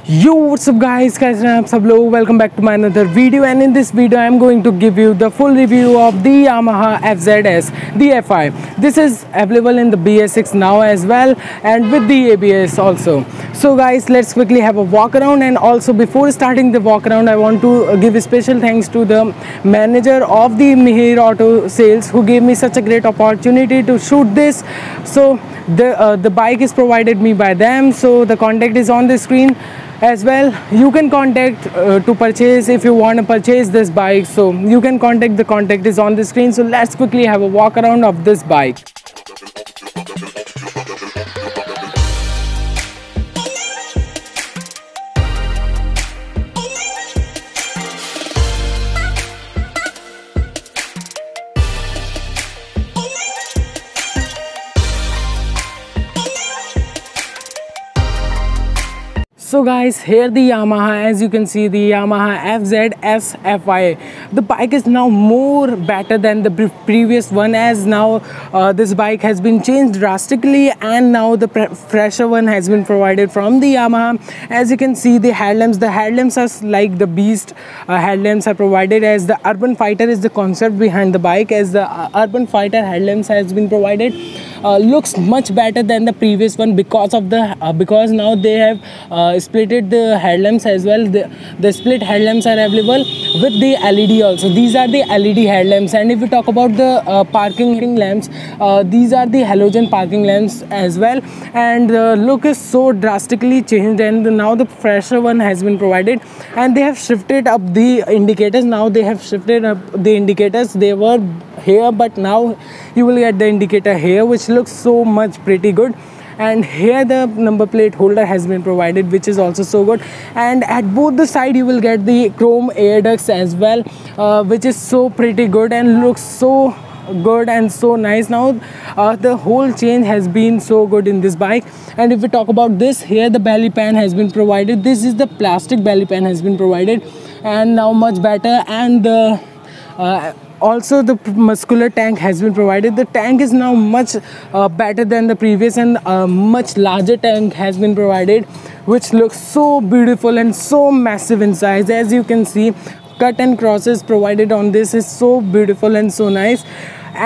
Yo, what's up guys, कैसे हैं आप सब लोग। Welcome back to my another video and in this video I am going to give you the full review of the Yamaha FZS DFI. This is available in the BS6 now as well and with the ABS also. So guys, let's quickly have a walk around, and also before starting the walk around I want to give a special thanks to the manager of the Mihir Auto Sales who gave me such a great opportunity to shoot this. So the bike is provided me by them, so the contact is on the screen as well. You can contact to purchase if you want to purchase this bike, so you can contact, the contact is on the screen. So let's quickly have a walk around of this bike. So guys, here the Yamaha, as you can see, the Yamaha FZS FI. The bike is now more better than the previous one, as now this bike has been changed drastically and now the fresher one has been provided from the Yamaha. As you can see, the headlamps are like the beast headlamps are provided, as the Urban Fighter is the concept behind the bike, as the Urban Fighter headlamps has been provided. Looks much better than the previous one because of the because now they have splitted the headlamps as well. The split headlamps are available with the LED also. These are the LED headlamps, and if we talk about the parking lamps, these are the halogen parking lamps as well, and the look is so drastically changed, and now the fresher one has been provided, and they have shifted up the indicators. Now they have shifted up the indicators. They were here, but now you will get the indicator here, which looks so much pretty good. And here the number plate holder has been provided, which is also so good, and at both the side you will get the chrome air ducts as well, which is so pretty good and looks so good and so nice. Now the whole change has been so good in this bike. And if we talk about this, here the belly pan has been provided. This is the plastic belly pan has been provided, and now much better. And the also the muscular tank has been provided. The tank is now much better than the previous, and much larger tank has been provided, which looks so beautiful and so massive in size. As you can see, cut and crosses provided on this is so beautiful and so nice.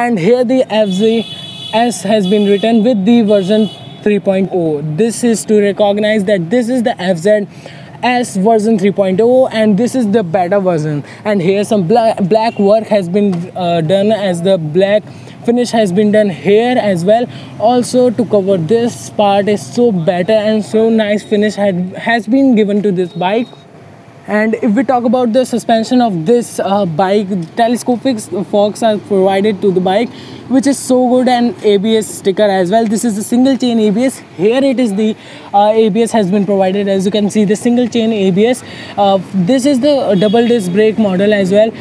And here the FZS has been written with the version 3.0. This is to recognize that this is the FZS version 3.0 and this is the better version. And here some black work has been done, as the black finish has been done here as well. Also to cover this part is so better, and so nice finish has been given to this bike. And if we talk about the suspension of this bike, telescopic forks are provided to the bike, which is so good, and ABS sticker as well. This is the single chain ABS. Here it is the ABS has been provided, as you can see, the single chain ABS. This is the double disc brake model as well.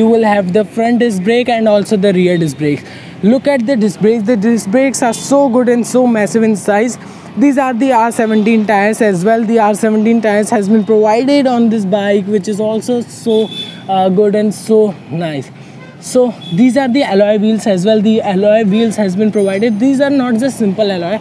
You will have the front disc brake and also the rear disc brake. Look at the disc brakes. The disc brakes are so good and so massive in size. These are the R17 tires as well. The R17 tires has been provided on this bike, which is also so good and so nice. So these are the alloy wheels as well. The alloy wheels has been provided. These are not just simple alloy.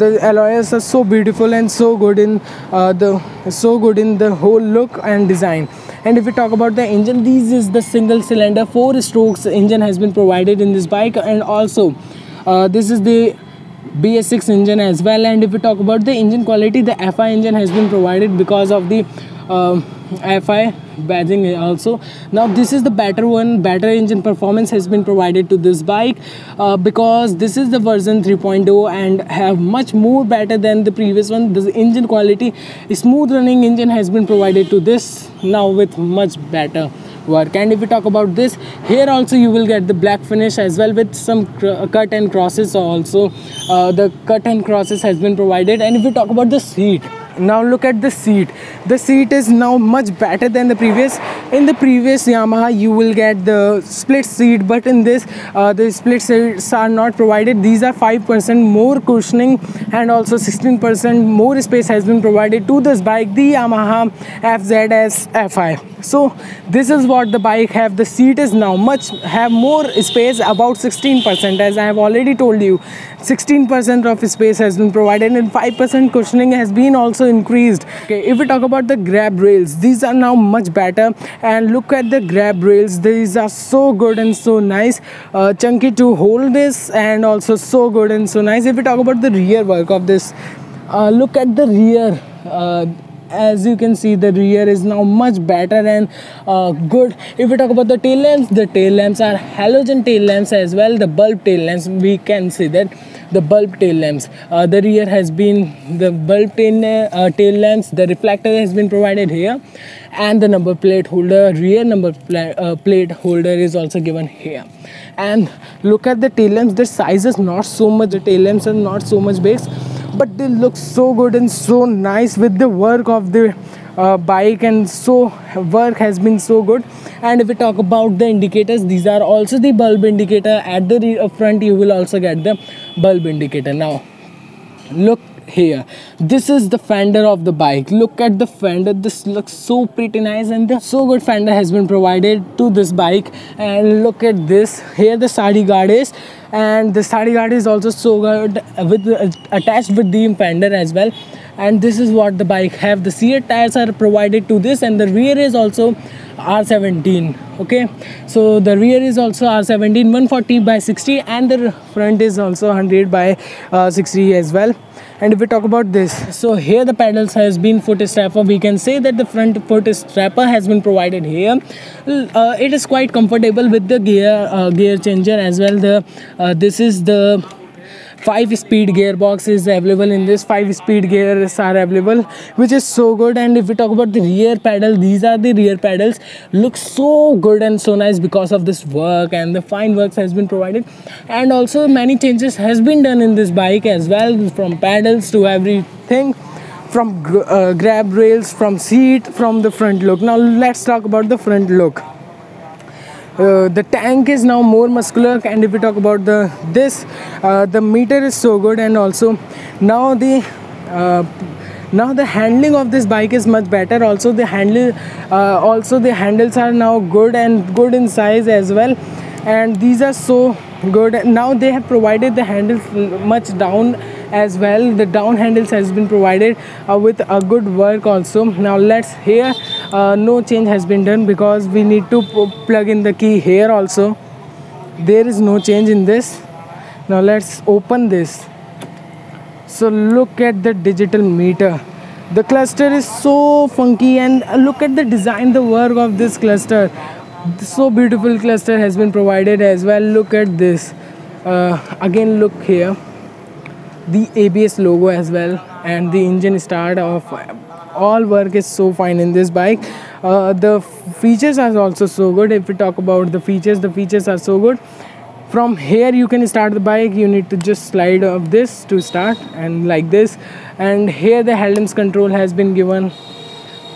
The alloys are so beautiful and so good in the whole look and design. And if we talk about the engine, this is the single cylinder 4 strokes engine has been provided in this bike, and also this is the BS6 engine as well. And if we talk about the engine quality, the FI engine has been provided because of the FI badging also. Now this is the better one. Better engine performance has been provided to this bike because this is the version 3.0 and have much more better than the previous one. The engine quality, smooth running engine has been provided to this now with much better work. And if we talk about this, here also you will get the black finish as well with some cut and crosses also. The cut and crosses has been provided. And if we talk about the seat, now look at the seat. The seat is now much better than the previous. In the previous Yamaha you will get the split seat, but in this the split seats are not provided. These are 5% more cushioning and also 16% more space has been provided to this bike, the Yamaha FZS FI. So this is what the bike have. The seat is now have more space, about 16%, as I have already told you. 16% of space has been provided and 5% cushioning has been also increased. Okay, if we talk about the grab rails, these are now much better, and look at the grab rails, these are so good and so nice, chunky to hold this, and also so good and so nice. If we talk about the rear work of this, look at the rear. As you can see, the rear is now much better and good. If we talk about the tail lamps are halogen tail lamps as well, the bulb tail lamps, we can see that the bulb tail lamps, the rear has been the bulb tail lamps, the reflector has been provided here, and the number plate holder, rear number plate holder is also given here. And look at the tail lamps, the size is not so much, the tail lamps are not so much big, but they look so good and so nice with the work of the bike, and so work has been so good. And if we talk about the indicators, these are also the bulb indicator. At the front you will also get the bulb indicator. Now look here, this is the fender of the bike. Look at the fender, this looks so pretty nice, and the so good fender has been provided to this bike. And look at this, here the sadi guard is, and the sadi guard is also so good with attached with the fender as well. And this is what the bike have, the seat tires are provided to this, and the rear is also R17. okay, so the rear is also R17 140 by 60, and the front is also 100 by 60 as well. And if we talk about this, so here the pedals has been foot strapper. We can say that the front foot strapper has been provided here. It is quite comfortable with the gear changer as well. This is the 5-speed gearbox is available in this. 5-speed gears are available, which is so good. And if we talk about the rear pedal, these are the rear pedals, look so good and so nice because of this work, and the fine works has been provided. And also many changes has been done in this bike as well, from pedals to everything, from grab rails, from seat, from the front look. Now let's talk about the front look. The tank is now more muscular, and if we talk about the meter is so good, and also now the handling of this bike is much better. Also the handles are now good and good in size as well, and these are so good. Now they have provided the handles much down as well. The down handles has been provided with a good work also. Now let's here no change has been done because we need to plug in the key here also. There is no change in this. Now let's open this. So look at the digital meter. The cluster is so funky, and look at the design, the work of this cluster. So beautiful cluster has been provided as well. Look at this. Again look here, the ABS logo as well, and the engine start of all work is so fine in this bike. The features are also so good. If we talk about the features are so good. From here you can start the bike. You need to just slide of this to start, and like this. And here the headlamps control has been given.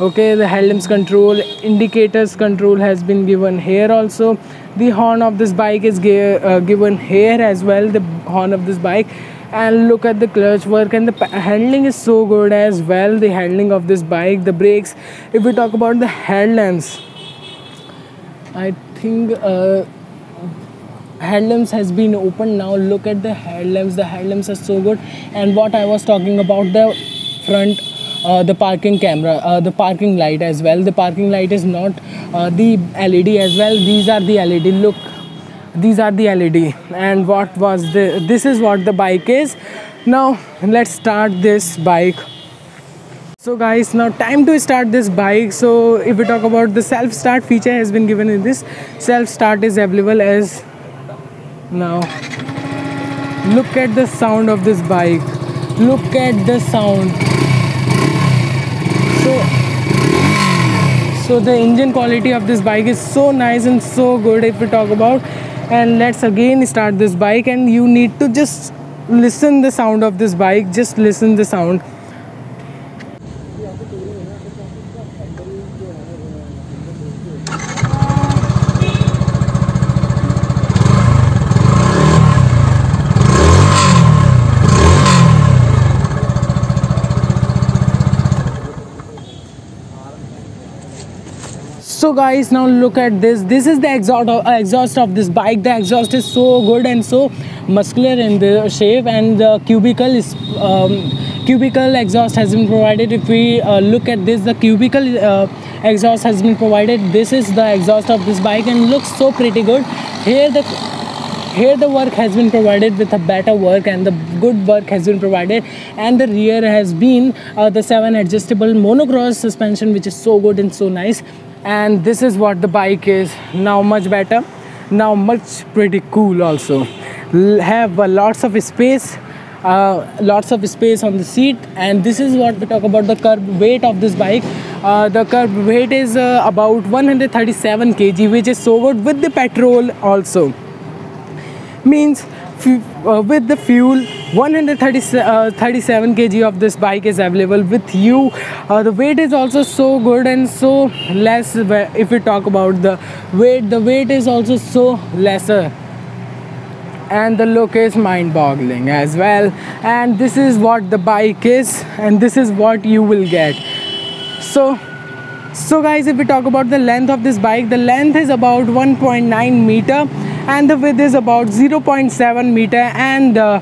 Okay, the headlamps control, indicators control has been given here also. The horn of this bike is given here as well, the horn of this bike. And look at the clutch work, and the handling is so good as well, the handling of this bike. The brakes, if we talk about the headlamps, I think headlamps has been opened now. Look at the headlamps are so good. And what I was talking about, the front the parking camera, the parking light as well. The parking light is not the LED as well. These are the LED. Look, these are the LED. And this is what the bike is. Now let's start this bike. So guys, now time to start this bike. So if we talk about the self start feature has been given in this. Self start is available as now. Look at the sound of this bike. Look at the sound. So the engine quality of this bike is so nice and so good if we talk about. And let's again start this bike, and you need to just listen the sound of this bike. Just listen the sound. So guys, now look at this. This is the exhaust of this bike. The exhaust is so good and so muscular in the shape, and the cubicle cubicle exhaust has been provided. If we look at this, the cubicle exhaust has been provided. This is the exhaust of this bike and looks so pretty good. Here the work has been provided with a better work, and the good work has been provided, and the rear has been the 7 adjustable monocross suspension, which is so good and so nice. And this is what the bike is now, much better, now much pretty cool also. Have lots of space, on the seat. And this is what we talk about the curb weight of this bike. The curb weight is about 137 kg, which is so good with the petrol also. Means with the fuel 137 kg of this bike is available with you. The weight is also so good and so less. If we talk about the weight is also so lesser, and the look is mind-boggling as well. And this is what the bike is, and this is what you will get. So guys, if we talk about the length of this bike, the length is about 1.9 meter and the width is about 0.7 meter, and the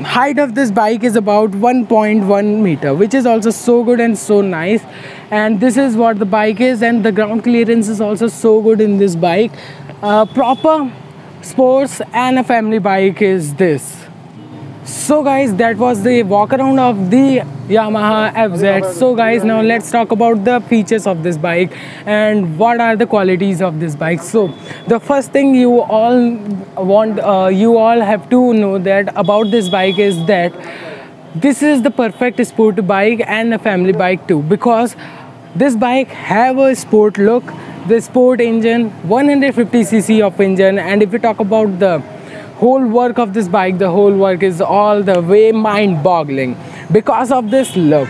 height of this bike is about 1.1 meter, which is also so good and so nice. And this is what the bike is, and the ground clearance is also so good in this bike. Proper sports and a family bike is this. So guys, that was the walk around of the Yamaha FZ. So guys, now let's talk about the features of this bike and what are the qualities of this bike. So the first thing you all have to know that about this bike is that this is the perfect sport bike and a family bike too, because this bike have a sport look, the sport engine, 150cc of engine. And if we talk about the whole work of this bike, the whole work is all the way mind-boggling because of this look.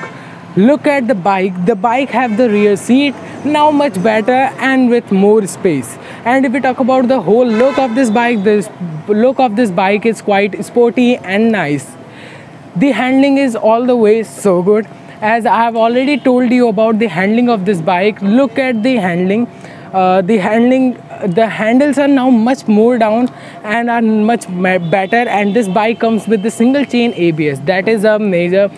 Look at the bike have the rear seat now much better and with more space. And if we talk about the whole look of this bike, the look of this bike is quite sporty and nice. The handling is all the way so good. As I have already told you about the handling of this bike, look at the handling. The handles are now much more down and are much better, and this bike comes with the single chain ABS. That is a major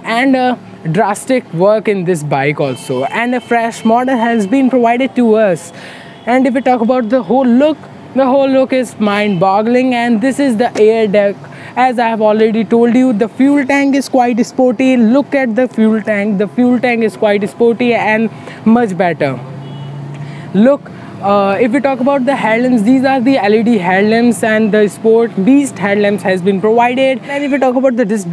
and a drastic work in this bike also, and a fresh model has been provided to us. And if we talk about the whole look is mind-boggling. And this is the air deck. As I have already told you, the fuel tank is quite sporty. Look at the fuel tank is quite sporty and much better. Look, if we talk about the headlamps, these are the LED headlamps, and the Sport Beast headlamps has been provided. And if we talk about the disc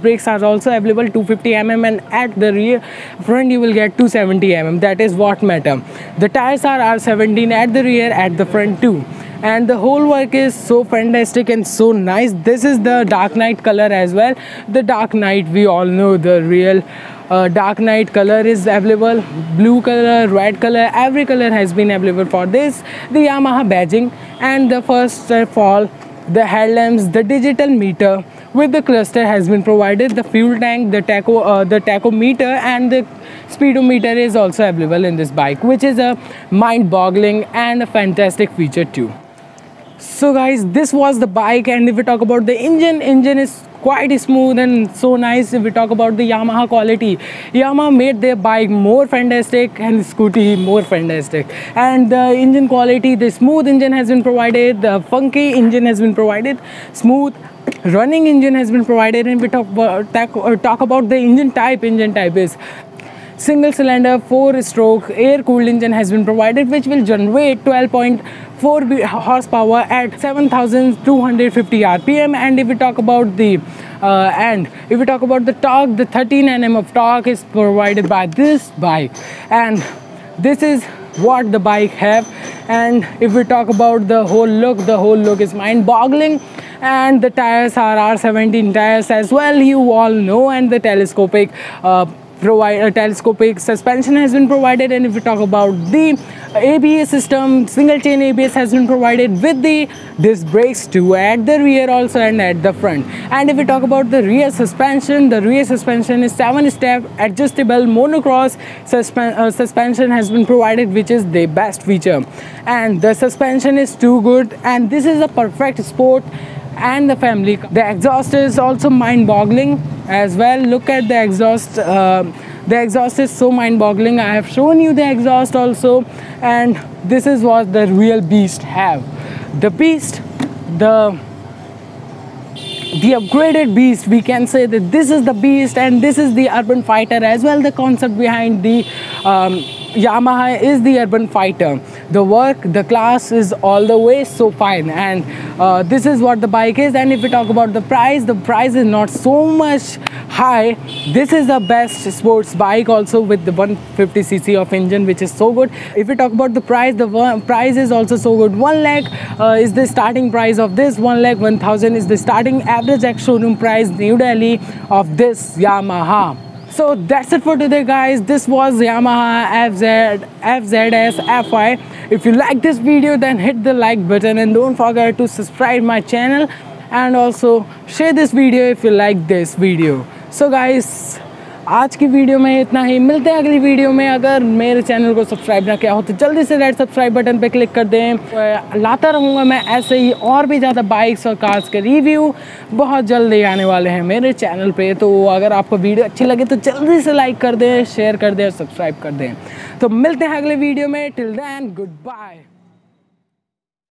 brakes are also available 250mm, and at the rear front you will get 270mm. That is what matter. The tires are R17 at the rear, at the front too. And the whole work is so fantastic and so nice. This is the Dark Knight color as well. The Dark Knight, we all know the real Dark Knight color is available. Blue color, red color, every color has been available for this. The Yamaha badging, and the first of all, the headlamps, the digital meter with the cluster has been provided. The fuel tank, the tachometer, and the speedometer is also available in this bike, which is a mind-boggling and a fantastic feature too. So guys, this was the bike. And if we talk about the engine is quite smooth and so nice. If we talk about the Yamaha quality, Yamaha made their bike more fantastic and Scooty more fantastic. And the engine quality, the smooth engine has been provided, the funky engine has been provided, smooth running engine has been provided. And we talk about the engine type is single cylinder 4-stroke air cooled engine has been provided, which will generate 12.4 horsepower at 7,250 rpm. And if we talk about the torque, the 13 Nm of torque is provided by this bike, and this is what the bike have. And if we talk about the whole look is mind-boggling. And the tires are R17 tires as well, you all know. And the telescopic suspension has been provided. And if we talk about the ABS system, single chain ABS has been provided with the disc brakes too, at the rear also and at the front. And if we talk about the rear suspension is 7-step adjustable monocross suspension has been provided, which is the best feature. And the suspension is too good, and this is a perfect sport and the family. The exhaust is also mind-boggling as well. Look at the exhaust. The exhaust is so mind-boggling. I have shown you the exhaust also, and this is what the real beast have. The beast, the upgraded beast, we can say that this is the beast, and this is the Urban Fighter as well. The concept behind the Yamaha is the Urban Fighter. The work, the class is all the way so fine, and this is what the bike is. And if we talk about the price is not so much high. This is the best sports bike also with the 150cc of engine, which is so good. If we talk about the price is also so good. 1 lakh is the starting price of this. 1,01,000 is the starting average ex-showroom price New Delhi of this Yamaha. So that's it for today, guys. This was Yamaha FZS FY. If you like this video, then hit the like button and don't forget to subscribe my channel, and also share this video if you like this video. So guys, आज की video में इतना ही। मिलते हैं अगली video में। अगर मेरे चैनल को सब्सक्राइब ना किया हो तो जल्दी से रेड सब्सक्राइब बटन पे क्लिक कर दें। लाता रहूँगा मैं ऐसे ही और भी ज़्यादा बाइक्स और कार्स के रिव्यू, बहुत जल्दी आने वाले हैं मेरे चैनल पे। तो अगर आपको वीडियो अच्छी लगे तो जल्दी से लाइक कर दें, शेयर कर दें और सब्सक्राइब कर दें। तो मिलते हैं अगले वीडियो में। Till then, good bye.